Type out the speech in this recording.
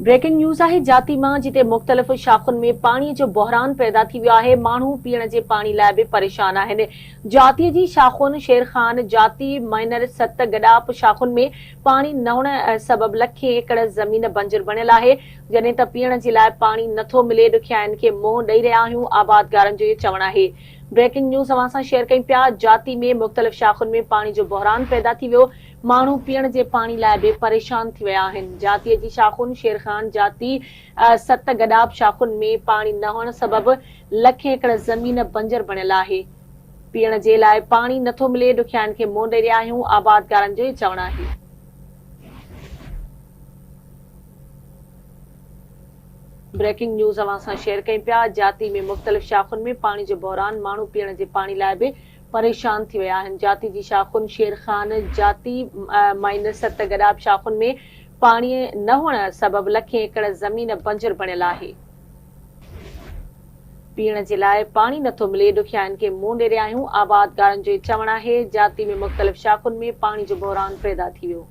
Breaking news है जाती मां जिते मुख़्तलिफ़ शाख़ुनि में पानी जो बहरान पैदा थी वियो आहे। माण्हू पीअण जे पाणी लाइ बि परेशान आहिनि। जातीअ जी शाख़ुनि शेरखान जाती माइनर सत गॾाप शाख़ुनि में पाणी न हुअण सबबि लखें एकड़ ज़मीन बंजर बणियल आहे। जॾहिं त पीअण जे लाइ पाणी नथो मिले, ॾुखियाईनि खे मुंहुं ॾेई रहिया आहियूं, आबादगारनि जो इहो चवणु आहे। ब्रेकिंग न्यूज़ अवां सां शेयर कयूं पिया। जाती में मुख़्तलिफ़ शाख़ुनि में पाणी जो बहरान पैदा थी वियो। माण्हू पीअण जे पाणी लाइ बि परेशान थी विया आहिनि। जातीअ जी शाख़ुनि शेरखान जाती सत गॾाब शाख़ुनि में पाणी न हुअण सबबि लखें एकड़ ज़मीन बंजर बणियल आहे। पीअण जे लाइ पाणी नथो मिले, ॾुखियाईनि खे मुंहुं ॾेई रहिया आहियूं, आबादगारनि जो इहो चवणु आहे। ब्रेकिंग न्यूज़ अवां सां शेयर कयूं पिया। जाती में मुख़्तलिफ़ शाख़ुनि में पाणी जो बहरान, माण्हू पीअण जे पाणी लाइ बि परेशान थी विया आहिनि। जाती जी शाख़ुनि शेरखान जाती माइनर सत गॾाब शाख़ुनि में पाणी न हुअण सबबि लखें एकड़ ज़मीन बंजर बणियल आहे। पीअण जे लाइ पाणी नथो मिले, ॾुखियाईनि खे मुंहुं ॾेई रहिया आहियूं, आबादगारनि जो इहो चवणु आहे। जाती में मुख़्तलिफ़ शाख़ुनि में पाणी जो बहरान पैदा थी वियो।